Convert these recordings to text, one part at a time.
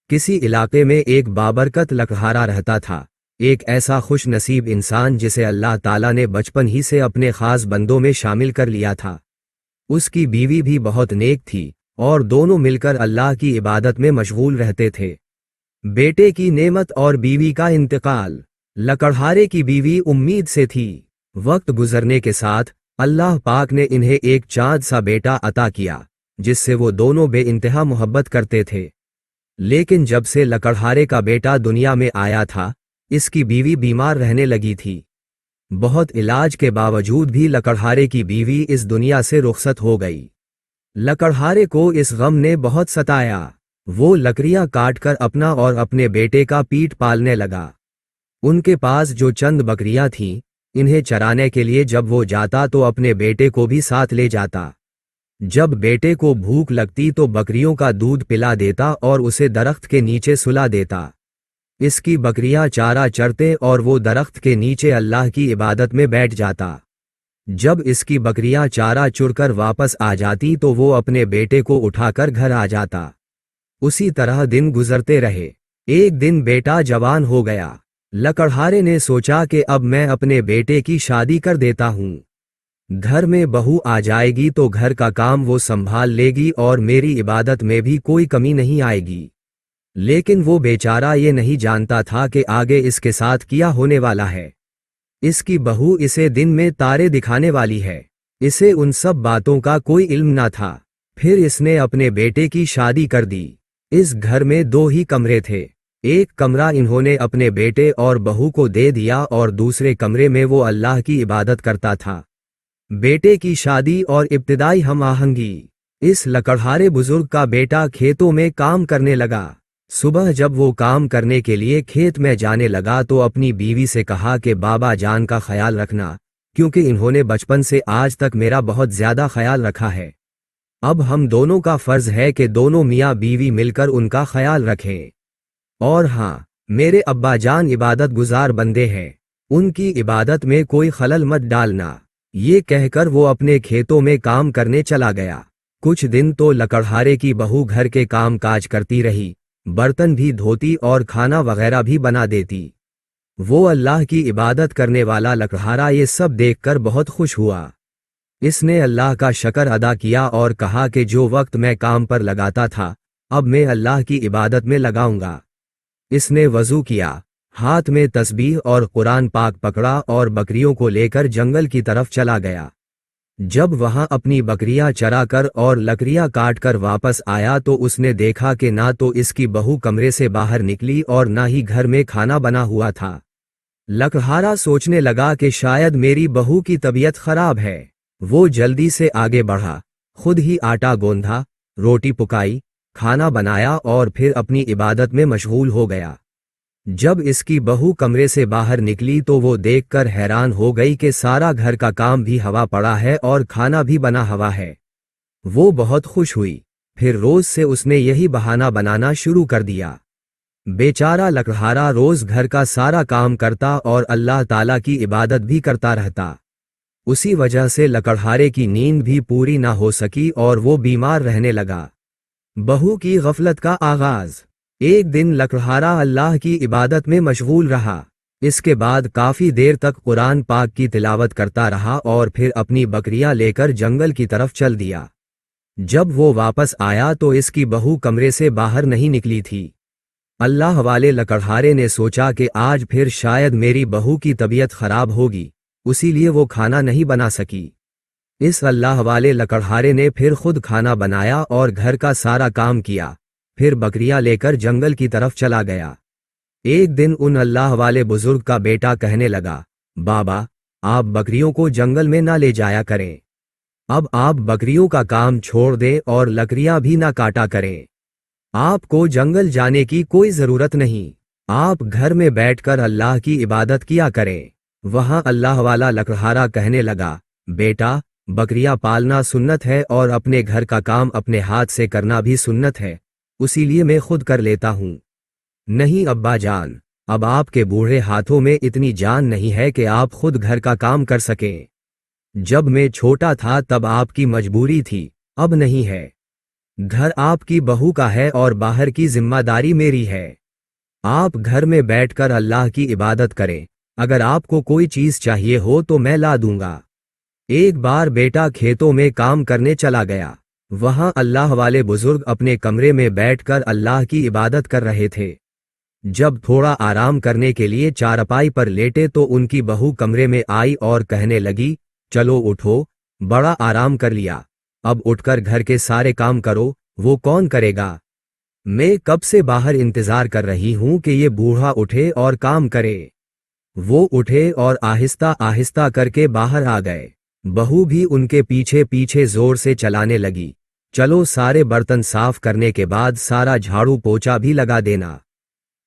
کسی علاقے میں ایک بابرکت لکڑہارا رہتا تھا، ایک ایسا خوش نصیب انسان جسے اللہ تعالیٰ نے بچپن ہی سے اپنے خاص بندوں میں شامل کر لیا تھا۔ اس کی بیوی بھی بہت نیک تھی اور دونوں مل کر اللہ کی عبادت میں مشغول رہتے تھے۔ بیٹے کی نعمت اور بیوی کا انتقال۔ لکڑہارے کی بیوی امید سے تھی۔ وقت گزرنے کے ساتھ اللہ پاک نے انہیں ایک چاند سا بیٹا عطا کیا جس سے وہ دونوں بے انتہا محبت کرتے تھے۔ لیکن جب سے لکڑہارے کا بیٹا دنیا میں آیا تھا، اس کی بیوی بیمار رہنے لگی تھی۔ بہت علاج کے باوجود بھی لکڑہارے کی بیوی اس دنیا سے رخصت ہو گئی۔ لکڑہارے کو اس غم نے بہت ستایا۔ وہ لکڑیاں کاٹ کر اپنا اور اپنے بیٹے کا پیٹ پالنے لگا۔ ان کے پاس جو چند بکریاں تھیں، انہیں چرانے کے لیے جب وہ جاتا تو اپنے بیٹے کو بھی ساتھ لے جاتا۔ جب بیٹے کو بھوک لگتی تو بکریوں کا دودھ پلا دیتا اور اسے درخت کے نیچے سلا دیتا۔ اس کی بکریاں چارہ چرتے اور وہ درخت کے نیچے اللہ کی عبادت میں بیٹھ جاتا۔ جب اس کی بکریاں چارہ چر کر واپس آ جاتی تو وہ اپنے بیٹے کو اٹھا کر گھر آ جاتا۔ اسی طرح دن گزرتے رہے۔ ایک دن بیٹا جوان ہو گیا۔ لکڑہارے نے سوچا کہ اب میں اپنے بیٹے کی شادی کر دیتا ہوں۔ گھر میں بہو آ جائے گی تو گھر کا کام وہ سنبھال لے گی اور میری عبادت میں بھی کوئی کمی نہیں آئے گی۔ لیکن وہ بیچارہ یہ نہیں جانتا تھا کہ آگے اس کے ساتھ کیا ہونے والا ہے۔ اس کی بہو اسے دن میں تارے دکھانے والی ہے۔ اسے ان سب باتوں کا کوئی علم نہ تھا۔ پھر اس نے اپنے بیٹے کی شادی کر دی۔ اس گھر میں 2 ہی کمرے تھے۔ ایک کمرہ انہوں نے اپنے بیٹے اور بہو کو دے دیا اور دوسرے کمرے میں وہ اللہ کی عبادت کرتا تھا۔ بیٹے کی شادی اور ابتدائی ہم آہنگی۔ اس لکڑہارے بزرگ کا بیٹا کھیتوں میں کام کرنے لگا۔ صبح جب وہ کام کرنے کے لیے کھیت میں جانے لگا تو اپنی بیوی سے کہا کہ بابا جان کا خیال رکھنا، کیونکہ انہوں نے بچپن سے آج تک میرا بہت زیادہ خیال رکھا ہے۔ اب ہم دونوں کا فرض ہے کہ دونوں میاں بیوی مل کر ان کا خیال رکھیں۔ اور ہاں، میرے ابا جان عبادت گزار بندے ہیں، ان کی عبادت میں کوئی خلل مت ڈالنا۔ یہ کہہ کر وہ اپنے کھیتوں میں کام کرنے چلا گیا۔ کچھ دن تو لکڑہارے کی بہو گھر کے کام کاج کرتی رہی، برتن بھی دھوتی اور کھانا وغیرہ بھی بنا دیتی۔ وہ اللہ کی عبادت کرنے والا لکڑہارا یہ سب دیکھ کر بہت خوش ہوا۔ اس نے اللہ کا شکر ادا کیا اور کہا کہ جو وقت میں کام پر لگاتا تھا، اب میں اللہ کی عبادت میں لگاؤں گا۔ اس نے وضو کیا، ہاتھ میں تسبیح اور قرآن پاک پکڑا اور بکریوں کو لے کر جنگل کی طرف چلا گیا۔ جب وہاں اپنی بکریاں چرا کر اور لکڑیاں کاٹ کر واپس آیا تو اس نے دیکھا کہ نہ تو اس کی بہو کمرے سے باہر نکلی اور نہ ہی گھر میں کھانا بنا ہوا تھا۔ لکڑہارا سوچنے لگا کہ شاید میری بہو کی طبیعت خراب ہے۔ وہ جلدی سے آگے بڑھا، خود ہی آٹا گوندھا، روٹی پکائی، کھانا بنایا اور پھر اپنی عبادت میں مشغول ہو گیا۔ جب اس کی بہو کمرے سے باہر نکلی تو وہ دیکھ کر حیران ہو گئی کہ سارا گھر کا کام بھی ہوا پڑا ہے اور کھانا بھی بنا ہوا ہے۔ وہ بہت خوش ہوئی۔ پھر روز سے اس نے یہی بہانہ بنانا شروع کر دیا۔ بیچارہ لکڑہارا روز گھر کا سارا کام کرتا اور اللہ تعالیٰ کی عبادت بھی کرتا رہتا۔ اسی وجہ سے لکڑہارے کی نیند بھی پوری نہ ہو سکی اور وہ بیمار رہنے لگا۔ بہو کی غفلت کا آغاز۔ ایک دن لکڑہارا اللہ کی عبادت میں مشغول رہا۔ اس کے بعد کافی دیر تک قرآن پاک کی تلاوت کرتا رہا اور پھر اپنی بکریاں لے کر جنگل کی طرف چل دیا۔ جب وہ واپس آیا تو اس کی بہو کمرے سے باہر نہیں نکلی تھی۔ اللہ والے لکڑہارے نے سوچا کہ آج پھر شاید میری بہو کی طبیعت خراب ہوگی، اسی لیے وہ کھانا نہیں بنا سکی۔ اس اللہ والے لکڑہارے نے پھر خود کھانا بنایا اور گھر کا سارا کام کیا، پھر بکریاں لے کر جنگل کی طرف چلا گیا۔ ایک دن ان اللہ والے بزرگ کا بیٹا کہنے لگا، بابا، آپ بکریوں کو جنگل میں نہ لے جایا کریں۔ اب آپ بکریوں کا کام چھوڑ دیں اور لکڑیاں بھی نہ کاٹا کریں۔ آپ کو جنگل جانے کی کوئی ضرورت نہیں، آپ گھر میں بیٹھ کر اللہ کی عبادت کیا کریں۔ وہاں اللہ والا لکڑہارا کہنے لگا، بیٹا، بکریاں پالنا سنت ہے اور اپنے گھر کا کام اپنے ہاتھ سے کرنا بھی سنت ہے، اسی لیے میں خود کر لیتا ہوں۔ نہیں ابا جان، اب آپ کے بوڑھے ہاتھوں میں اتنی جان نہیں ہے کہ آپ خود گھر کا کام کر سکیں۔ جب میں چھوٹا تھا تب آپ کی مجبوری تھی، اب نہیں ہے۔ घर आपकी बहू का है और बाहर की जिम्मेदारी मेरी है। आप घर में बैठकर अल्लाह की इबादत करें। अगर आपको कोई चीज चाहिए हो तो मैं ला दूंगा। एक बार बेटा खेतों में काम करने चला गया। वहां अल्लाह वाले बुजुर्ग अपने कमरे में बैठकर अल्लाह की इबादत कर रहे थे। जब थोड़ा आराम करने के लिए चारपाई पर लेटे तो उनकी बहू कमरे में आई और कहने लगी, चलो उठो, बड़ा आराम कर लिया, अब उठकर घर के सारे काम करो। वो कौन करेगा? मैं कब से बाहर इंतजार कर रही हूं कि ये बूढ़ा उठे और काम करे। वो उठे और आहिस्ता आहिस्ता करके बाहर आ गए। बहू भी उनके पीछे पीछे जोर से चलाने लगी, चलो सारे बर्तन साफ करने के बाद सारा झाड़ू पोछा भी लगा देना।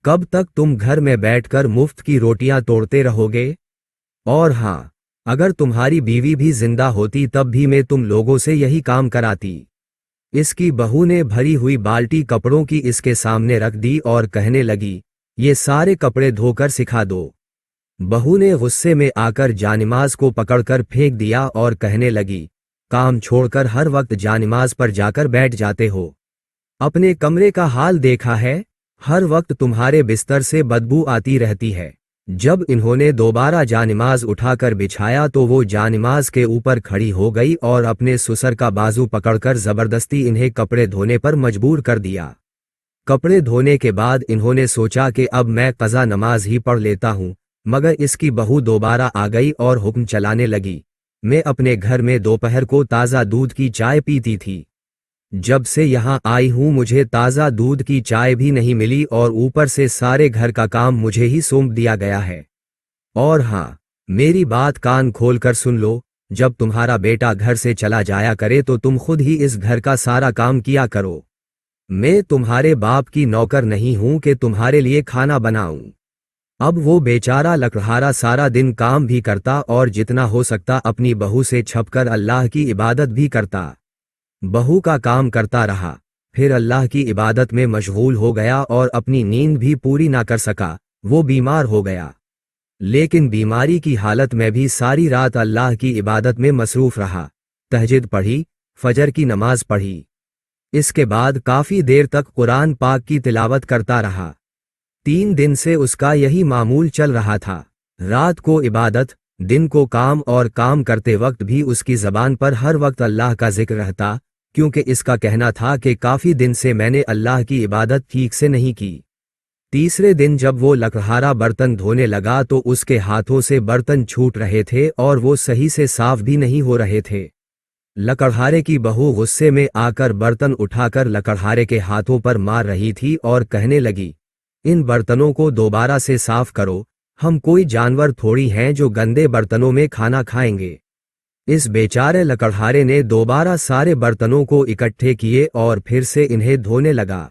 कब तक तुम घर में बैठकर मुफ्त की रोटियां तोड़ते रहोगे? और हाँ, अगर तुम्हारी बीवी भी जिंदा होती तब भी मैं तुम लोगों से यही काम कराती। इसकी बहू ने भरी हुई बाल्टी कपड़ों की इसके सामने रख दी और कहने लगी, ये सारे कपड़े धोकर सिखा दो। बहू ने गुस्से में आकर जानिमाज को पकड़कर फेंक दिया और कहने लगी, काम छोड़कर हर वक्त जानिमाज पर जाकर बैठ जाते हो। अपने कमरे का हाल देखा है? हर वक्त तुम्हारे बिस्तर से बदबू आती रहती है। जब इन्होंने दोबारा जानिमाज उठाकर बिछाया तो वो जानिमाज के ऊपर खड़ी हो गई और अपने ससुर का बाजू पकड़कर जबरदस्ती इन्हें कपड़े धोने पर मजबूर कर दिया। कपड़े धोने के बाद इन्होंने सोचा कि अब मैं क़ज़ा नमाज ही पढ़ लेता हूँ, मगर इसकी बहू दोबारा आ गई और हुक्म चलाने लगी। मैं अपने घर में दोपहर को ताज़ा दूध की चाय पीती थी। जब से यहाँ आई हूँ मुझे ताज़ा दूध की चाय भी नहीं मिली और ऊपर से सारे घर का काम मुझे ही सौंप दिया गया है। और हाँ, मेरी बात कान खोलकर सुन लो, जब तुम्हारा बेटा घर से चला जाया करे तो तुम खुद ही इस घर का सारा काम किया करो। मैं तुम्हारे बाप की नौकर नहीं हूँ कि तुम्हारे लिए खाना बनाऊं। अब वो बेचारा लकड़हारा सारा दिन काम भी करता और जितना हो सकता अपनी बहू से छपकर अल्लाह की इबादत भी करता। बहू का काम करता रहा, फिर अल्लाह की इबादत में मशगूल हो गया और अपनी नींद भी पूरी ना कर सका। वो बीमार हो गया, लेकिन बीमारी की हालत में भी सारी रात अल्लाह की इबादत में मसरूफ रहा। तहज्जुद पढ़ी, फजर की नमाज पढ़ी। इसके बाद काफ़ी देर तक कुरान पाक की तिलावत करता रहा। 3 दिन से उसका यही मामूल चल रहा था। रात को इबादत, दिन को काम, और काम करते वक्त भी उसकी ज़बान पर हर वक्त अल्लाह का जिक्र रहता, क्योंकि इसका कहना था कि काफ़ी दिन से मैंने अल्लाह की इबादत ठीक से नहीं की। तीसरे दिन जब वो लकड़हारा बर्तन धोने लगा तो उसके हाथों से बर्तन छूट रहे थे और वो सही से साफ भी नहीं हो रहे थे। लकड़हारे की बहू गुस्से में आकर बर्तन उठाकर लकड़हारे के हाथों पर मार रही थी और कहने लगी, इन बर्तनों को दोबारा से साफ करो, हम कोई जानवर थोड़ी हैं जो गंदे बर्तनों में खाना खाएंगे। इस बेचारे लकड़हारे ने दोबारा सारे बर्तनों को इकट्ठे किए और फिर से इन्हें धोने लगा,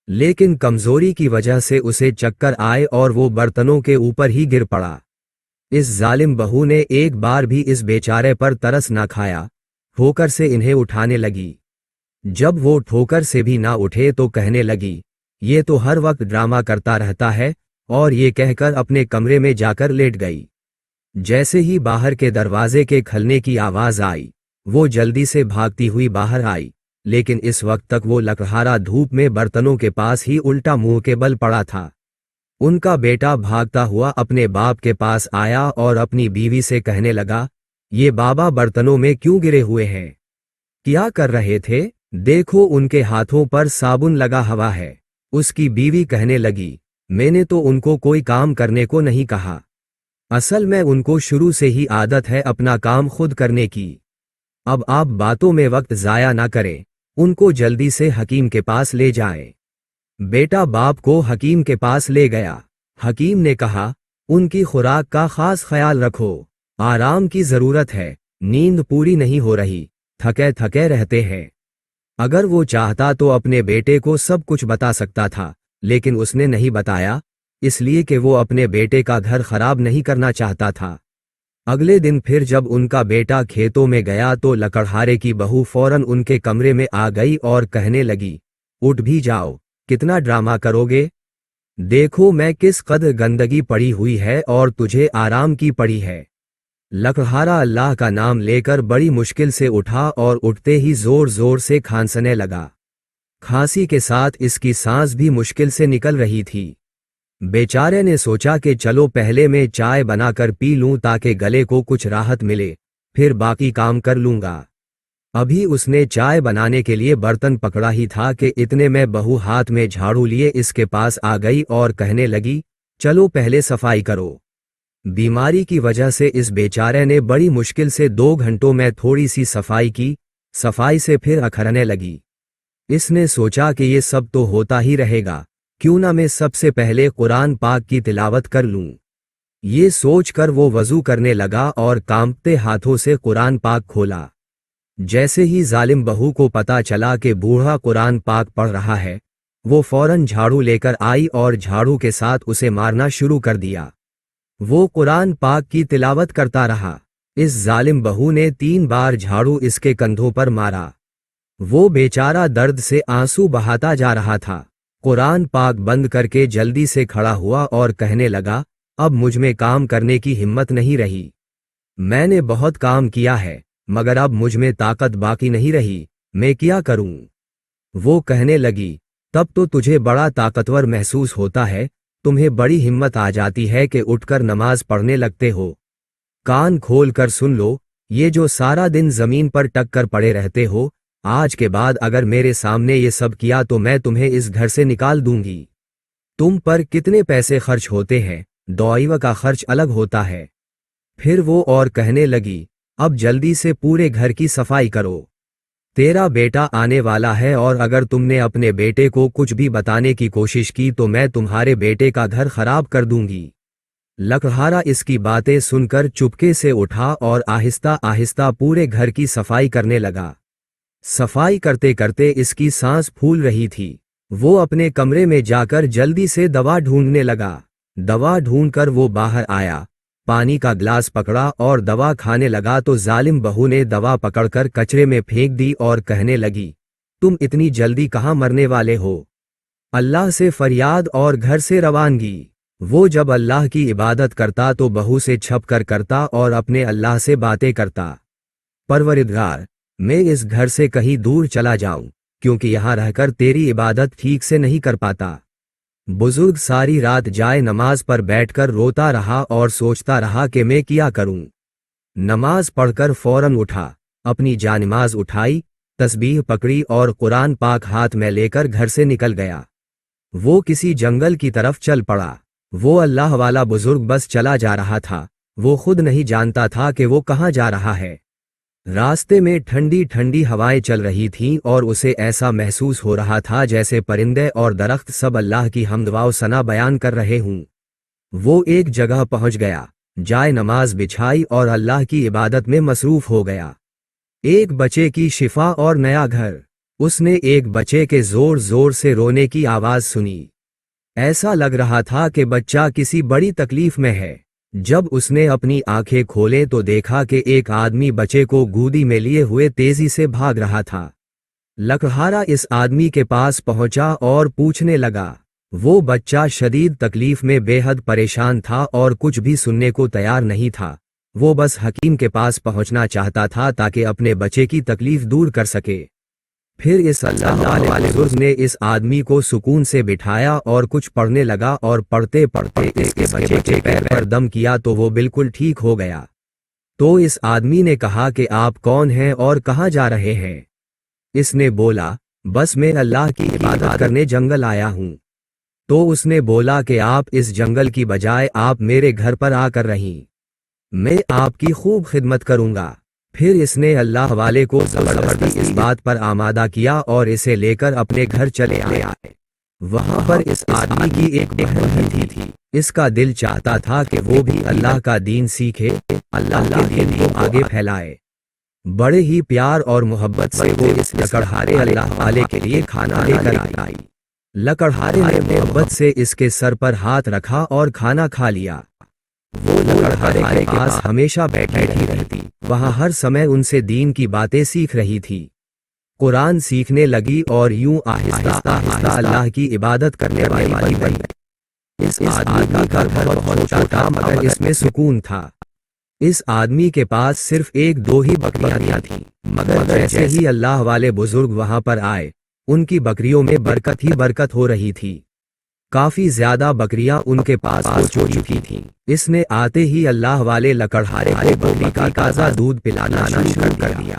लेकिन कमजोरी की वजह से उसे चक्कर आए और वो बर्तनों के ऊपर ही गिर पड़ा। इस जालिम बहू ने एक बार भी इस बेचारे पर तरस ना खाया, ठोकर से इन्हें उठाने लगी। जब वो ठोकर से भी ना उठे तो कहने लगी, ये तो हर वक्त ड्रामा करता रहता है, और ये कहकर अपने कमरे में जाकर लेट गई। जैसे ही बाहर के दरवाजे के खलने की आवाज आई, वो जल्दी से भागती हुई बाहर आई, लेकिन इस वक्त तक वो लकड़हारा धूप में बर्तनों के पास ही उल्टा मुंह के बल पड़ा था। उनका बेटा भागता हुआ अपने बाप के पास आया और अपनी बीवी से कहने लगा, ये बाबा बर्तनों में क्यों गिरे हुए हैं? क्या कर रहे थे? देखो उनके हाथों पर साबुन लगा हुआ है। उसकी बीवी कहने लगी, मैंने तो उनको कोई काम करने को नहीं कहा, असल में उनको शुरू से ही आदत है अपना काम खुद करने की। अब आप बातों में वक्त जाया ना करें, उनको जल्दी से हकीम के पास ले जाएं। बेटा बाप को हकीम के पास ले गया। हकीम ने कहा, उनकी खुराक का खास ख्याल रखो, आराम की जरूरत है, नींद पूरी नहीं हो रही, थके थके रहते हैं। अगर वो चाहता तो अपने बेटे को सब कुछ बता सकता था, लेकिन उसने नहीं बताया, इसलिए कि वो अपने बेटे का घर खराब नहीं करना चाहता था। अगले दिन फिर जब उनका बेटा खेतों में गया तो लकड़हारे की बहू फौरन उनके कमरे में आ गई और कहने लगी, उठ भी जाओ, कितना ड्रामा करोगे? देखो मैं किस कदर गंदगी पड़ी हुई है और तुझे आराम की पड़ी है। लकड़हारा अल्लाह का नाम लेकर बड़ी मुश्किल से उठा और उठते ही जोर जोर से खांसने लगा। खांसी के साथ इसकी सांस भी मुश्किल से निकल रही थी। बेचारे ने सोचा कि चलो पहले मैं चाय बनाकर पी लूं ताकि गले को कुछ राहत मिले, फिर बाकी काम कर लूंगा। अभी उसने चाय बनाने के लिए बर्तन पकड़ा ही था कि इतने में बहू हाथ में झाड़ू लिए इसके पास आ गई और कहने लगी, चलो पहले सफाई करो। बीमारी की वजह से इस बेचारे ने बड़ी मुश्किल से 2 घंटों में थोड़ी सी सफाई की। सफाई से फिर अखरने लगी। इसने सोचा कि ये सब तो होता ही रहेगा, क्यों ना मैं सबसे पहले कुरान पाक की तिलावत कर लूं। ये सोचकर वो वजू करने लगा और कांपते हाथों से कुरान पाक खोला। जैसे ही जालिम बहू को पता चला कि बूढ़ा कुरान पाक पढ़ रहा है, वो फौरन झाड़ू लेकर आई और झाड़ू के साथ उसे मारना शुरू कर दिया। वो कुरान पाक की तिलावत करता रहा। इस जालिम बहू ने 3 बार झाड़ू इसके कंधों पर मारा। वो बेचारा दर्द से आंसू बहाता जा रहा था। कुरान पाक बंद करके जल्दी से खड़ा हुआ और कहने लगा, अब मुझ में काम करने की हिम्मत नहीं रही। मैंने बहुत काम किया है, मगर अब मुझ में ताकत बाकी नहीं रही, मैं क्या करूं? वो कहने लगी, तब तो तुझे बड़ा ताकतवर महसूस होता है, तुम्हें बड़ी हिम्मत आ जाती है कि उठकर नमाज पढ़ने लगते हो। कान खोल कर सुन लो, ये जो सारा दिन जमीन पर टक कर पड़े रहते हो, आज के बाद अगर मेरे सामने ये सब किया तो मैं तुम्हें इस घर से निकाल दूंगी। तुम पर कितने पैसे खर्च होते हैं, दवाइयों का खर्च अलग होता है। फिर वो और कहने लगी, अब जल्दी से पूरे घर की सफाई करो। तेरा बेटा आने वाला है और अगर तुमने अपने बेटे को कुछ भी बताने की कोशिश की तो मैं तुम्हारे बेटे का घर खराब कर दूंगी। लकड़हारा इसकी बातें सुनकर चुपके से उठा और आहिस्ता आहिस्ता पूरे घर की सफाई करने लगा। सफाई करते करते इसकी सांस फूल रही थी। वो अपने कमरे में जाकर जल्दी से दवा ढूंढने लगा। दवा ढूंढकर वो बाहर आया, पानी का ग्लास पकड़ा और दवा खाने लगा तो जालिम बहू ने दवा पकड़कर कचरे में फेंक दी और कहने लगी, तुम इतनी जल्दी कहाँ मरने वाले हो? अल्लाह से फरियाद और घर से रवानगी। वो जब अल्लाह की इबादत करता तो बहू से छप कर करता और अपने अल्लाह से बातें करता, परवरिदगार, मैं इस घर से कहीं दूर चला जाऊं, क्योंकि यहाँ रहकर तेरी इबादत ठीक से नहीं कर पाता। बुजुर्ग सारी रात जाए नमाज पर बैठकर रोता रहा और सोचता रहा कि मैं क्या करूं। नमाज पढ़कर फौरन उठा, अपनी जानमाज उठाई, तस्बीह पकड़ी और कुरान पाक हाथ में लेकर घर से निकल गया। वो किसी जंगल की तरफ चल पड़ा। वो अल्लाह वाला बुजुर्ग बस चला जा रहा था, वो खुद नहीं जानता था कि वो कहाँ जा रहा है। रास्ते में ठंडी ठंडी हवाएं चल रही थीं और उसे ऐसा महसूस हो रहा था जैसे परिंदे और दरख्त सब अल्लाह की हम्द व सना बयान कर रहे हों। वो एक जगह पहुंच गया, जाए नमाज बिछाई और अल्लाह की इबादत में मसरूफ हो गया। एक बच्चे की शिफा और नया घर। उसने एक बच्चे के जोर जोर से रोने की आवाज सुनी। ऐसा लग रहा था कि बच्चा किसी बड़ी तकलीफ में है। जब उसने अपनी आंखें खोले तो देखा कि एक आदमी बच्चे को गोदी में लिए हुए तेजी से भाग रहा था। लकड़हारा इस आदमी के पास पहुंचा और पूछने लगा। वो बच्चा शदीद तकलीफ में बेहद परेशान था और कुछ भी सुनने को तैयार नहीं था। वो बस हकीम के पास पहुंचना चाहता था ताकि अपने बच्चे की तकलीफ दूर कर सके। फिर इस अल्लाह वाले बुजुर्ग ने इस आदमी को सुकून से बिठाया और कुछ पढ़ने लगा और पढ़ते पढ़ते इसके बच्चे के पैर पर दम किया तो वो बिल्कुल ठीक हो गया। तो इस आदमी ने कहा कि आप कौन हैं और कहाँ जा रहे हैं? इसने बोला, बस मैं अल्लाह की इबादत करने जंगल आया हूँ। तो उसने बोला कि आप इस जंगल की बजाय आप मेरे घर पर आकर रहीं, मैं आपकी खूब खिदमत करूँगा। फिर इसने अल्लाह वाले को जबरदस्ती इस बात पर आमादा किया और इसे लेकर अपने घर चले आए। वहां पर इस आदमी की एक बहन भी थी। इसका दिल चाहता था कि वो भी अल्लाह का दीन सीखे, अल्लाह के दीन को आगे फैलाए। बड़े ही प्यार और मोहब्बत से वो इस लकड़हारे अल्लाह वाले के लिए खाना लेकर आई। लकड़हारे ने मोहब्बत से इसके सर पर हाथ रखा और खाना खा लिया। वो लकड़हारे के पास हमेशा बैठी रहती, वहाँ हर समय उनसे दीन की बातें सीख रही थी। कुरान सीखने लगी और यूं आहिस्ता आहिस्ता अल्लाह की इबादत करने वाली बन गई। इस आदमी का घर बहुत छोटा था मगर इसमें सुकून था। इस आदमी के पास सिर्फ 1-2 ही बकरियां थीं, मगर जैसे ही अल्लाह वाले बुजुर्ग वहां पर आए ان کی بکریوں میں برکت ہی برکت ہو رہی تھی۔ کافی زیادہ بکریاں ان کے پاس ہو چکی تھیں۔ اس نے آتے ہی اللہ والے لکڑہارے کو بکری کا تازہ دودھ پلانا شروع کر دیا۔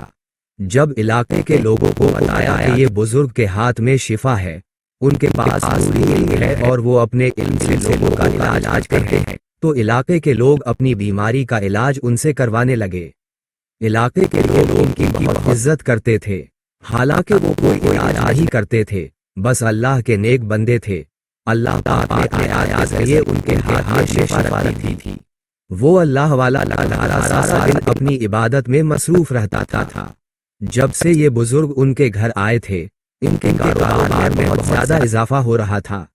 جب علاقے کے لوگوں کو بتایا کہ یہ بزرگ کے ہاتھ میں شفا ہے، ان کے پاس نوری علم ہے اور وہ اپنے علم سے لوگوں کا علاج کرتے ہیں، تو علاقے کے لوگ اپنی بیماری کا علاج ان سے کروانے لگے۔ علاقے کے لوگ ان کی بہت عزت کرتے تھے، حالانکہ وہ کوئی علاج نہیں کرتے تھے، بس اللہ کے نیک بندے تھے۔ اللہ پاک نے آیات کے ذریعے ان کے ہاتھ میں شفا رکھی تھی۔ وہ اللہ والا لکڑہارا سارا دن اپنی عبادت میں مصروف رہتا تھا۔ جب سے یہ بزرگ ان کے گھر آئے تھے، ان کے کاروبار میں بہت زیادہ اضافہ ہو رہا تھا۔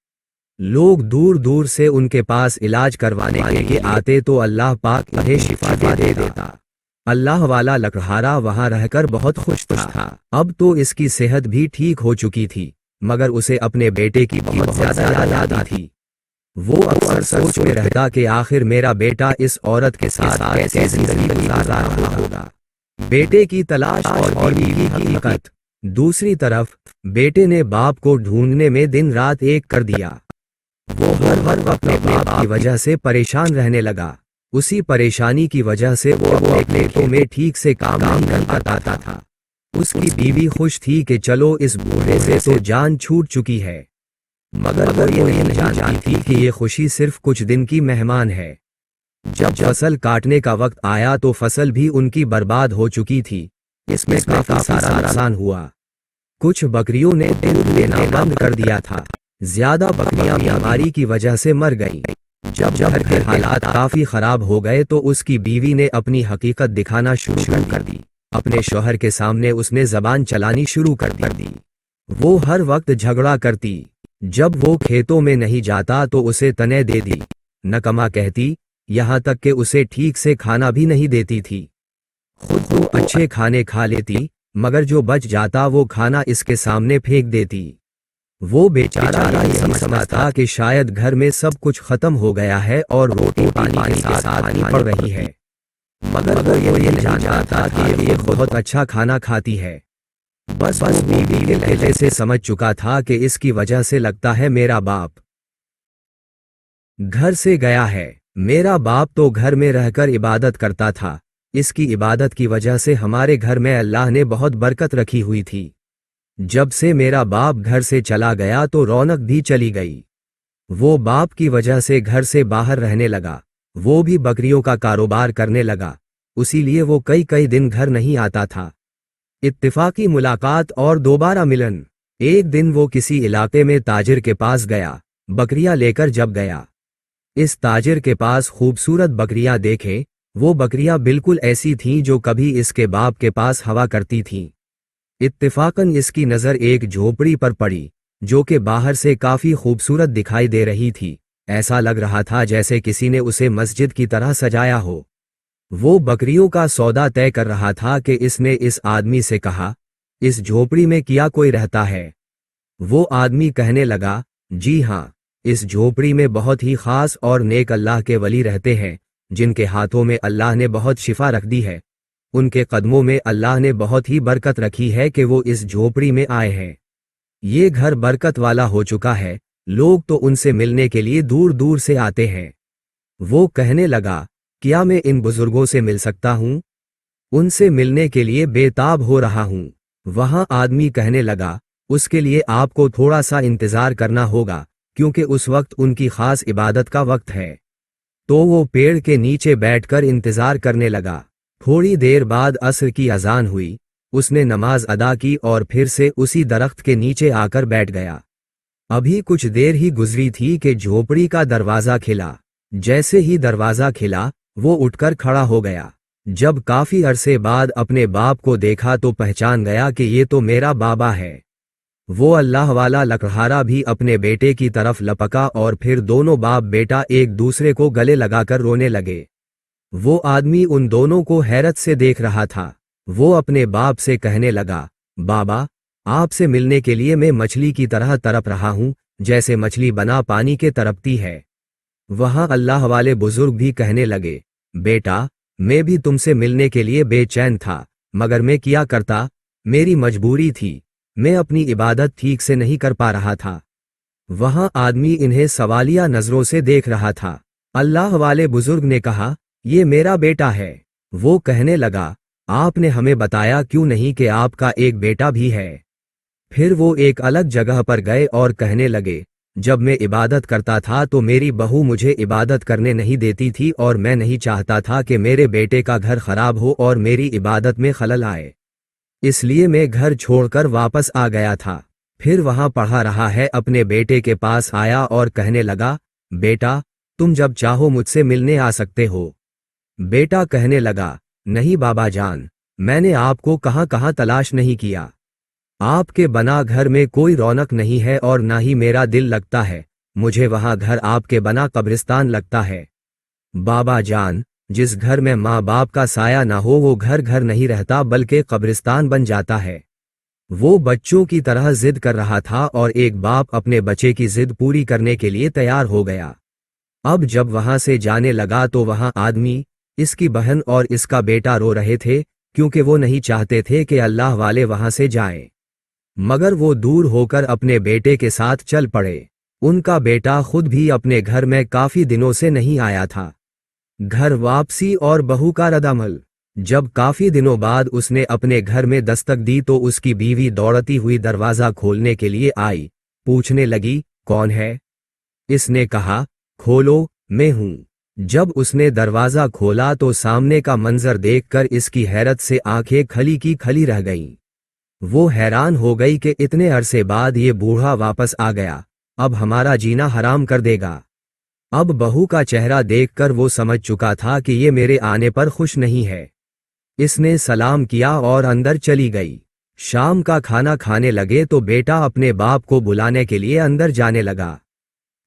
لوگ دور دور سے ان کے پاس علاج کروانے کے لیے آتے تو اللہ پاک انہیں شفا دے دیتا۔ اللہ والا لکڑہارا وہاں رہ کر بہت خوش تھا۔ اب تو اس کی صحت بھی ٹھیک ہو چکی تھی، مگر اسے اپنے بیٹے کی بہت زیادہ یاد آتی تھی۔ وہ اکثر سوچ میں رہتا کہ آخر میرا بیٹا اس عورت کے ساتھ کیسے زندگی گزار رہا ہوگا۔ بیٹے کی تلاش اور بیوی کی حقیقت۔ دوسری طرف بیٹے نے باپ کو ڈھونڈنے میں دن رات ایک کر دیا۔ وہ ہر وقت اپنے باپ کی وجہ سے پریشان رہنے لگا۔ اسی پریشانی کی وجہ سے وہ اپنے کھیتوں میں ٹھیک سے کام نہیں کر پاتا تھا۔ اس کی بیوی خوش تھی کہ چلو اس بوڑھے سے تو جان چھوٹ چکی ہے، مگر وہ یہ نہیں جانتی تھی کہ یہ خوشی صرف کچھ دن کی مہمان ہے۔ جب فصل کاٹنے کا وقت آیا تو فصل بھی ان کی برباد ہو چکی تھی۔ اس میں کافی سارا نقصان ہوا۔ کچھ بکریوں نے دودھ دینا بند کر دیا تھا۔ زیادہ بکریاں بیماری کی وجہ سے مر گئیں۔ جب گھر کے حالات کافی خراب ہو گئے تو اس کی بیوی نے اپنی حقیقت دکھانا شروع کر دی۔ اپنے شوہر کے سامنے اس نے زبان چلانی شروع کر دی۔ وہ ہر وقت جھگڑا کرتی۔ جب وہ کھیتوں میں نہیں جاتا تو اسے تنے دے دی، نکما کہتی، یہاں تک کہ اسے ٹھیک سے کھانا بھی نہیں دیتی تھی۔ خود تو اچھے کھانے کھا لیتی، مگر جو بچ جاتا وہ کھانا اس کے سامنے پھینک دیتی۔ وہ بیچارہ یہی سمجھتا کہ شاید گھر میں سب کچھ ختم ہو گیا ہے اور روٹی پانی کے ساتھ آنی پڑ رہی ہے، مگر وہ یہ نہیں جانتا کہ یہ بہت اچھا کھانا کھاتی ہے۔ بس بیوی کے لہجے سے سمجھ چکا تھا کہ اس کی وجہ سے لگتا ہے میرا باپ گھر سے گیا ہے۔ میرا باپ تو گھر میں رہ کر عبادت کرتا تھا، اس کی عبادت کی وجہ سے ہمارے گھر میں اللہ نے بہت برکت رکھی ہوئی تھی۔ جب سے میرا باپ گھر سے چلا گیا تو رونق بھی چلی گئی۔ وہ باپ کی وجہ سے گھر سے باہر رہنے لگا، وہ بھی بکریوں کا کاروبار کرنے لگا، اسی لیے وہ کئی دن گھر نہیں آتا تھا۔ اتفاقی ملاقات اور دوبارہ ملن۔ ایک دن وہ کسی علاقے میں تاجر کے پاس گیا، بکریاں لے کر جب گیا، اس تاجر کے پاس خوبصورت بکریاں دیکھیں۔ وہ بکریاں بالکل ایسی تھیں جو کبھی اس کے باپ کے پاس ہوا کرتی تھیں۔ اتفاقاً اس کی نظر ایک جھوپڑی پر پڑی، جو کہ باہر سے کافی خوبصورت دکھائی دے رہی تھی۔ ایسا لگ رہا تھا جیسے کسی نے اسے مسجد کی طرح سجایا ہو۔ وہ بکریوں کا سودا طے کر رہا تھا کہ اس نے اس آدمی سے کہا، اس جھوپڑی میں کیا کوئی رہتا ہے؟ وہ آدمی کہنے لگا، جی ہاں، اس جھوپڑی میں بہت ہی خاص اور نیک اللہ کے ولی رہتے ہیں، جن کے ہاتھوں میں اللہ نے بہت شفا رکھ دی ہے۔ ان کے قدموں میں اللہ نے بہت ہی برکت رکھی ہے کہ وہ اس جھوپڑی میں آئے ہیں۔ یہ گھر برکت والا ہو چکا ہے، لوگ تو ان سے ملنے کے لیے دور دور سے آتے ہیں۔ وہ کہنے لگا، کیا میں ان بزرگوں سے مل سکتا ہوں؟ ان سے ملنے کے لیے بے تاب ہو رہا ہوں۔ وہاں آدمی کہنے لگا، اس کے لیے آپ کو تھوڑا سا انتظار کرنا ہوگا، کیونکہ اس وقت ان کی خاص عبادت کا وقت ہے۔ تو وہ پیڑ کے نیچے بیٹھ کر انتظار کرنے لگا۔ تھوڑی دیر بعد عصر کی اذان ہوئی، اس نے نماز ادا کی اور پھر سے اسی درخت کے نیچے آ کر بیٹھ گیا۔ ابھی کچھ دیر ہی گزری تھی کہ جھوپڑی کا دروازہ کھلا۔ جیسے ہی دروازہ کھلا، وہ اٹھ کر کھڑا ہو گیا۔ جب کافی عرصے بعد اپنے باپ کو دیکھا تو پہچان گیا کہ یہ تو میرا بابا ہے۔ وہ اللہ والا لکڑہارا بھی اپنے بیٹے کی طرف لپکا اور پھر دونوں باپ بیٹا ایک دوسرے کو گلے لگا کر رونے لگے۔ وہ آدمی ان دونوں کو حیرت سے دیکھ رہا تھا۔ وہ اپنے باپ سے کہنے لگا، بابا، آپ سے ملنے کے لیے میں مچھلی کی طرح تڑپ رہا ہوں، جیسے مچھلی بنا پانی کے تڑپتی ہے۔ وہاں اللہ والے بزرگ بھی کہنے لگے، بیٹا، میں بھی تم سے ملنے کے لیے بے چین تھا، مگر میں کیا کرتا، میری مجبوری تھی۔ मैं अपनी इबादत ठीक से नहीं कर पा रहा था। वहां आदमी इन्हें सवालिया नजरों से देख रहा था। अल्लाह वाले बुजुर्ग ने कहा, ये मेरा बेटा है। वो कहने लगा, आपने हमें बताया क्यों नहीं कि आपका एक बेटा भी है। फिर वो एक अलग जगह पर गए और कहने लगे, जब मैं इबादत करता था तो मेरी बहू मुझे इबादत करने नहीं देती थी और मैं नहीं चाहता था कि मेरे बेटे का घर खराब हो और मेरी इबादत में खलल आए, इसलिए मैं घर छोड़कर वापस आ गया था। फिर वहां पढ़ा रहा है अपने बेटे के पास आया और कहने लगा, बेटा तुम जब चाहो मुझसे मिलने आ सकते हो। बेटा कहने लगा, नहीं बाबा जान, मैंने आपको कहां कहां तलाश नहीं किया। आपके बना घर में कोई रौनक नहीं है और ना ही मेरा दिल लगता है, मुझे वहां घर आपके बना कब्रिस्तान लगता है। बाबा जान, जिस घर में माँ बाप का साया ना हो वो घर घर नहीं रहता बल्कि कब्रिस्तान बन जाता है। वो बच्चों की तरह जिद कर रहा था और एक बाप अपने बच्चे की जिद पूरी करने के लिए तैयार हो गया। अब जब वहां से जाने लगा तो वहां आदमी, इसकी बहन और इसका बेटा रो रहे थे, क्योंकि वो नहीं चाहते थे कि अल्लाह वाले वहां से जाएं। मगर वो दूर होकर अपने बेटे के साथ चल पड़े। उनका बेटा खुद भी अपने घर में काफी दिनों से नहीं आया था। घर वापसी और बहू का रद्दअमल। जब काफी दिनों बाद उसने अपने घर में दस्तक दी तो उसकी बीवी दौड़ती हुई दरवाजा खोलने के लिए आई। पूछने लगी, कौन है? इसने कहा, खोलो, मैं हूं। जब उसने दरवाजा खोला तो सामने का मंजर देखकर इसकी हैरत से आंखें खली की खली रह गईं। वो हैरान हो गई कि इतने अरसे बाद ये बूढ़ा वापस आ गया, अब हमारा जीना हराम कर देगा। अब बहू का चेहरा देखकर वो समझ चुका था कि ये मेरे आने पर खुश नहीं है। इसने सलाम किया और अंदर चली गई। शाम का खाना खाने लगे तो बेटा अपने बाप को बुलाने के लिए अंदर जाने लगा।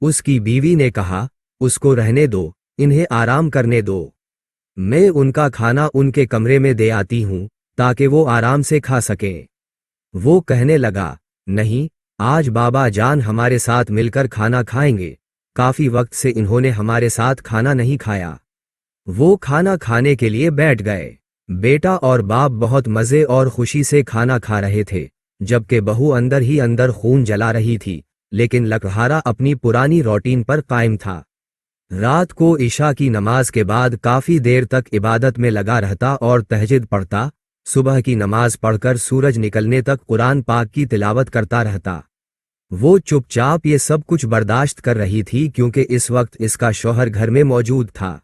उसकी बीवी ने कहा, उसको रहने दो, इन्हें आराम करने दो। मैं उनका खाना उनके कमरे में दे आती हूं ताकि वो आराम से खा सकें। वो कहने लगा, नहीं, आज बाबा जान हमारे साथ मिलकर खाना खाएंगे, काफी वक्त से इन्होंने हमारे साथ खाना नहीं खाया। वो खाना खाने के लिए बैठ गए। बेटा और बाप बहुत मजे और खुशी से खाना खा रहे थे, जबकि बहू अंदर ही अंदर खून जला रही थी, लेकिन लकड़हारा अपनी पुरानी रूटीन पर कायम था। रात को इशा की नमाज के बाद काफी देर तक इबादत में लगा रहता और तहज्जुद पढ़ता। सुबह की नमाज पढ़कर सूरज निकलने तक कुरान पाक की तिलावत करता रहता। वो चुपचाप ये सब कुछ बर्दाश्त कर रही थी क्योंकि इस वक्त इसका शौहर घर में मौजूद था।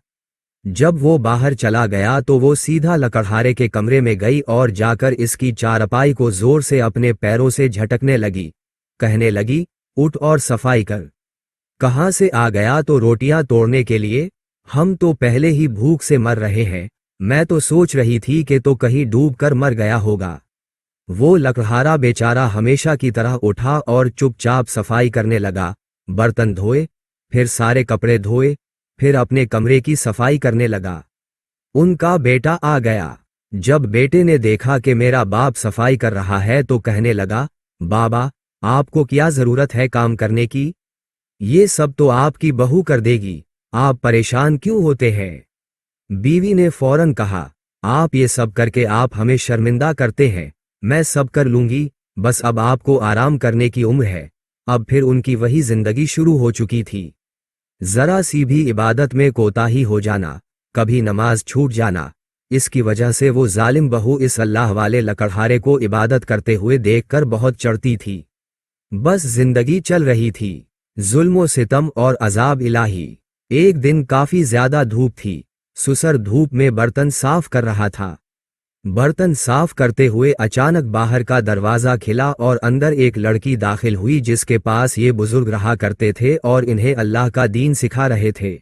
जब वो बाहर चला गया तो वो सीधा लकड़हारे के कमरे में गई और जाकर इसकी चारपाई को जोर से अपने पैरों से झटकने लगी। कहने लगी, उठ और सफाई कर। कहाँ से आ गया? तो रोटियां तोड़ने के लिए। हम तो पहले ही भूख से मर रहे हैं, मैं तो सोच रही थी कि तो कहीं डूब कर मर गया होगा। वो लकड़हारा बेचारा हमेशा की तरह उठा और चुपचाप सफाई करने लगा। बर्तन धोए, फिर सारे कपड़े धोए, फिर अपने कमरे की सफाई करने लगा। उनका बेटा आ गया। जब बेटे ने देखा कि मेरा बाप सफाई कर रहा है तो कहने लगा, बाबा, आपको क्या जरूरत है काम करने की? ये सब तो आपकी बहू कर देगी, आप परेशान क्यों होते हैं? बीवी ने फौरन कहा, आप ये सब करके आप हमें शर्मिंदा करते हैं, मैं सब कर लूंगी, बस अब आपको आराम करने की उम्र है। अब फिर उनकी वही जिंदगी शुरू हो चुकी थी। जरा सी भी इबादत में कोताही हो जाना, कभी नमाज छूट जाना, इसकी वजह से वो जालिम बहू इस अल्लाह वाले लकड़हारे को इबादत करते हुए देखकर बहुत चढ़ती थी। बस जिंदगी चल रही थी, जुल्म व सितम और अजाब इलाही। एक दिन काफी ज्यादा धूप थी। सुसर धूप में बर्तन साफ कर रहा था। बर्तन साफ करते हुए अचानक बाहर का दरवाजा खिला और अंदर एक लड़की दाखिल हुई जिसके पास ये बुजुर्ग रहा करते थे और इन्हें अल्लाह का दीन सिखा रहे थे।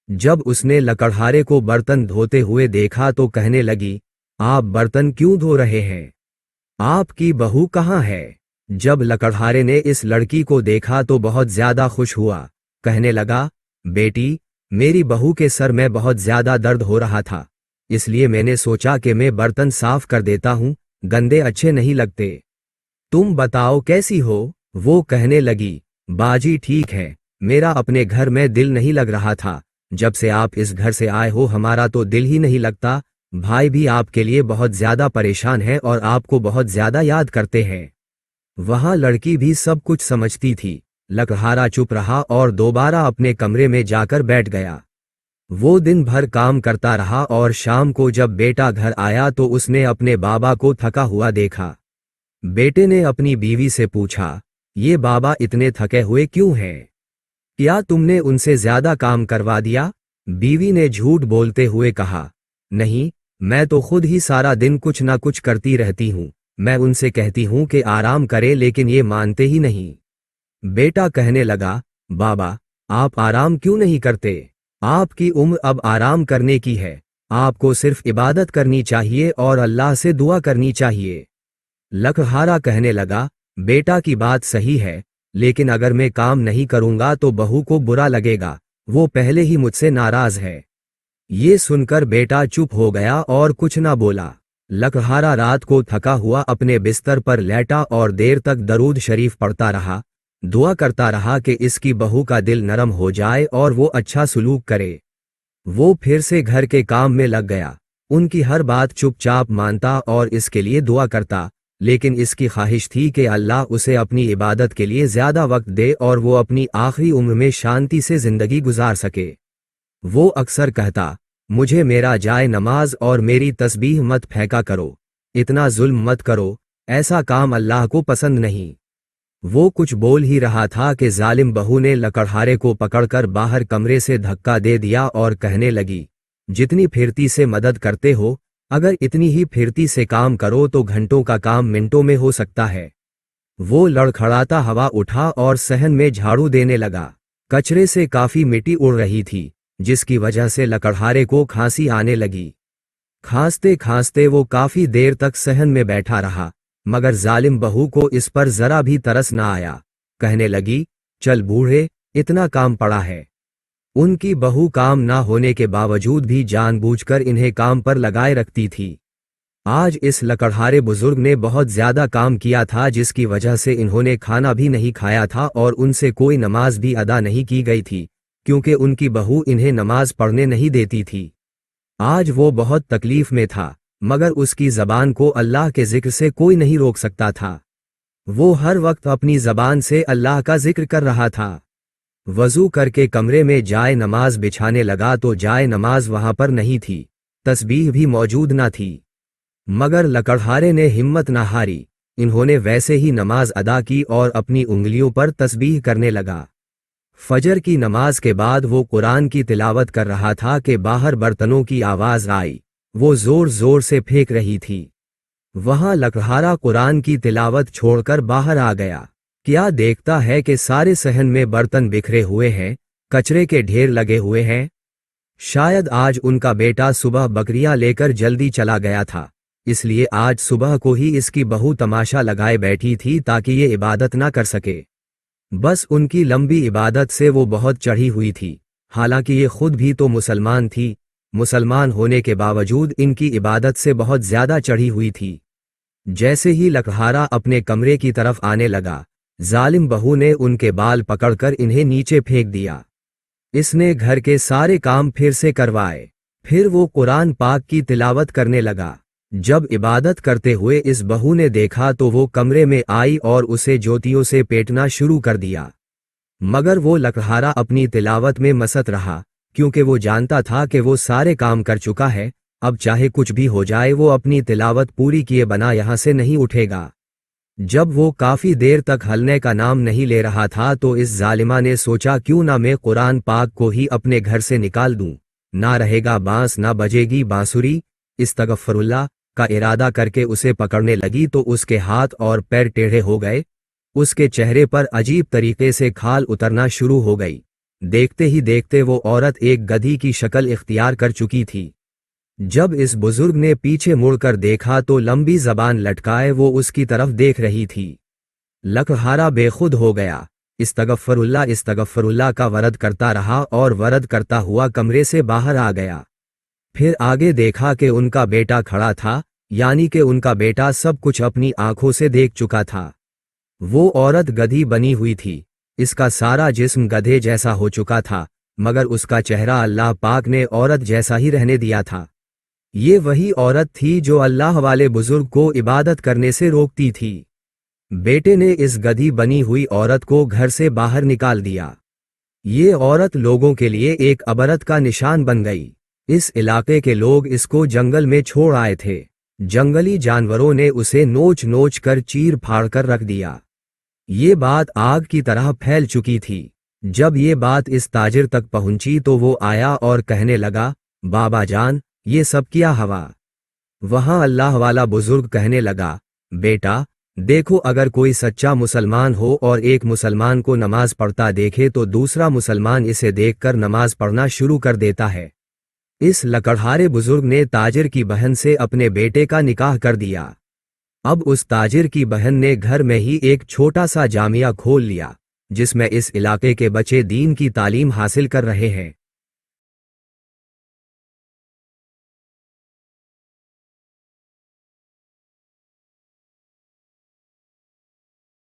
जब उसने लकड़हारे को बर्तन धोते हुए देखा तो कहने लगी, आप बर्तन क्यों धो रहे हैं? आपकी बहू कहाँ है? जब लकड़हारे ने इस लड़की को देखा तो बहुत ज्यादा खुश हुआ। कहने लगा, बेटी, मेरी बहू के सर में बहुत ज्यादा दर्द हो रहा था, इसलिए मैंने सोचा कि मैं बर्तन साफ कर देता हूं, गंदे अच्छे नहीं लगते। तुम बताओ कैसी हो? वो कहने लगी, बाजी ठीक है, मेरा अपने घर में दिल नहीं लग रहा था, जब से आप इस घर से आए हो हमारा तो दिल ही नहीं लगता। भाई भी आपके लिए बहुत ज्यादा परेशान है और आपको बहुत ज्यादा याद करते हैं। वहां लड़की भी सब कुछ समझती थी। लकड़हारा चुप रहा और दोबारा अपने कमरे में जाकर बैठ गया। वो दिन भर काम करता रहा और शाम को जब बेटा घर आया तो उसने अपने बाबा को थका हुआ देखा। बेटे ने अपनी बीवी से पूछा, ये बाबा इतने थके हुए क्यों हैं? क्या तुमने उनसे ज्यादा काम करवा दिया? बीवी ने झूठ बोलते हुए कहा, नहीं, मैं तो खुद ही सारा दिन कुछ ना कुछ करती रहती हूँ। मैं उनसे कहती हूँ कि आराम करे लेकिन ये मानते ही नहीं। बेटा कहने लगा, बाबा, आप आराम क्यों नहीं करते? आपकी उम्र अब आराम करने की है। आपको सिर्फ इबादत करनी चाहिए और अल्लाह से दुआ करनी चाहिए। लकड़हारा कहने लगा, बेटा की बात सही है, लेकिन अगर मैं काम नहीं करूंगा तो बहू को बुरा लगेगा, वो पहले ही मुझसे नाराज है। ये सुनकर बेटा चुप हो गया और कुछ ना बोला। लकड़हारा रात को थका हुआ अपने बिस्तर पर लेटा और देर तक दरूद शरीफ पढ़ता रहा, दुआ करता रहा कि इसकी बहू का दिल नरम हो जाए और वो अच्छा सुलूक करे। वो फिर से घर के काम में लग गया। उनकी हर बात चुपचाप मानता और इसके लिए दुआ करता, लेकिन इसकी ख्वाहिश थी कि अल्लाह उसे अपनी इबादत के लिए ज्यादा वक्त दे और वो अपनी आखिरी उम्र में शांति से जिंदगी गुजार सके। वो अक्सर कहता, मुझे मेरा जाए नमाज और मेरी तस्बीह मत फेंका करो, इतना जुल्म मत करो, ऐसा काम अल्लाह को पसंद नहीं। वो कुछ बोल ही रहा था कि जालिम बहू ने लकड़हारे को पकड़कर बाहर कमरे से धक्का दे दिया और कहने लगी, जितनी फिरती से मदद करते हो, अगर इतनी ही फिरती से काम करो तो घंटों का काम मिनटों में हो सकता है। वो लड़खड़ाता हवा उठा और सहन में झाड़ू देने लगा। कचरे से काफी मिट्टी उड़ रही थी, जिसकी वजह से लकड़हारे को खांसी आने लगी। खांसते खांसते वो काफी देर तक सहन में बैठा रहा, मगर जालिम बहू को इस पर जरा भी तरस ना आया। कहने लगी, चल बूढ़े, इतना काम पड़ा है। उनकी बहू काम ना होने के बावजूद भी जानबूझकर इन्हें काम पर लगाए रखती थी। आज इस लकड़हारे बुजुर्ग ने बहुत ज्यादा काम किया था, जिसकी वजह से इन्होंने खाना भी नहीं खाया था और उनसे कोई नमाज भी अदा नहीं की गई थी, क्योंकि उनकी बहू इन्हें नमाज पढ़ने नहीं देती थी। आज वो बहुत तकलीफ में था, मगर उसकी जबान को अल्लाह के जिक्र से कोई नहीं रोक सकता था। वो हर वक्त अपनी जबान से अल्लाह का जिक्र कर रहा था। वजू करके कमरे में जाए नमाज बिछाने लगा तो जाए नमाज वहां पर नहीं थी, तस्बीह भी मौजूद ना थी। मगर लकड़हारे ने हिम्मत ना हारी, इन्होंने वैसे ही नमाज अदा की और अपनी उंगलियों पर तस्बीह करने लगा। फजर की नमाज के बाद वो कुरान की तिलावत कर रहा था कि बाहर बर्तनों की आवाज आई। वो जोर जोर से फेंक रही थी। वहां लकड़हारा कुरान की तिलावत छोड़कर बाहर आ गया। क्या देखता है कि सारे सहन में बर्तन बिखरे हुए हैं, कचरे के ढेर लगे हुए हैं। शायद आज उनका बेटा सुबह बकरियां लेकर जल्दी चला गया था, इसलिए आज सुबह को ही इसकी बहू तमाशा लगाए बैठी थी ताकि ये इबादत ना कर सके। बस उनकी लंबी इबादत से वो बहुत चढ़ी हुई थी। हालांकि ये खुद भी तो मुसलमान थी, मुसलमान होने के बावजूद इनकी इबादत से बहुत ज्यादा चढ़ी हुई थी। जैसे ही लकड़हारा अपने कमरे की तरफ आने लगा, जालिम बहू ने उनके बाल पकड़कर इन्हें नीचे फेंक दिया। इसने घर के सारे काम फिर से करवाए। फिर वो कुरान पाक की तिलावत करने लगा। जब इबादत करते हुए इस बहू ने देखा तो वो कमरे में आई और उसे ज्योतियों से पेटना शुरू कर दिया। मगर वो लकड़हारा अपनी तिलावत में मस्त रहा, क्योंकि वो जानता था कि वो सारे काम कर चुका है, अब चाहे कुछ भी हो जाए वो अपनी तिलावत पूरी किए बिना यहां से नहीं उठेगा। जब वो काफी देर तक हलने का नाम नहीं ले रहा था तो इस जालिमा ने सोचा, क्यों ना मैं कुरान पाक को ही अपने घर से निकाल दूं। ना रहेगा बांस ना बजेगी बांसुरी। इस्तगफरुल्लाह का इरादा करके उसे पकड़ने लगी तो उसके हाथ और पैर टेढ़े हो गए। उसके चेहरे पर अजीब तरीके से खाल उतरना शुरू हो गई। देखते ही देखते वो औरत एक गधी की शक्ल इख्तियार कर चुकी थी। जब इस बुजुर्ग ने पीछे मुड़कर देखा तो लंबी जबान लटकाए वो उसकी तरफ देख रही थी। लकड़हारा बेखुद हो गया। इस्तगफरुल्लाह का वरद करता रहा और वरद करता हुआ कमरे से बाहर आ गया। फिर आगे देखा कि उनका बेटा खड़ा था, यानी कि उनका बेटा सब कुछ अपनी आंखों से देख चुका था। वो औरत गधी बनी हुई थी, इसका सारा जिस्म गधे जैसा हो चुका था, मगर उसका चेहरा अल्लाह पाक ने औरत जैसा ही रहने दिया था। ये वही औरत थी जो अल्लाह वाले बुजुर्ग को इबादत करने से रोकती थी। बेटे ने इस गधी बनी हुई औरत को घर से बाहर निकाल दिया। ये औरत लोगों के लिए एक अबरत का निशान बन गई। इस इलाके के लोग इसको जंगल में छोड़ आए थे। जंगली जानवरों ने उसे नोच नोच कर चीर फाड़ कर रख दिया। ये बात आग की तरह फैल चुकी थी। जब ये बात इस ताजिर तक पहुंची तो वो आया और कहने लगा, बाबा जान, ये सब क्या हवा। वहां अल्लाह वाला बुजुर्ग कहने लगा, बेटा देखो, अगर कोई सच्चा मुसलमान हो और एक मुसलमान को नमाज पढ़ता देखे तो दूसरा मुसलमान इसे देखकर नमाज पढ़ना शुरू कर देता है। इस लकड़हारे बुजुर्ग ने ताजिर की बहन से अपने बेटे का निकाह कर दिया। अब उस ताजिर की बहन ने घर में ही एक छोटा सा जामिया खोल लिया, जिसमें इस इलाके के बच्चे दीन की तालीम हासिल कर रहे हैं।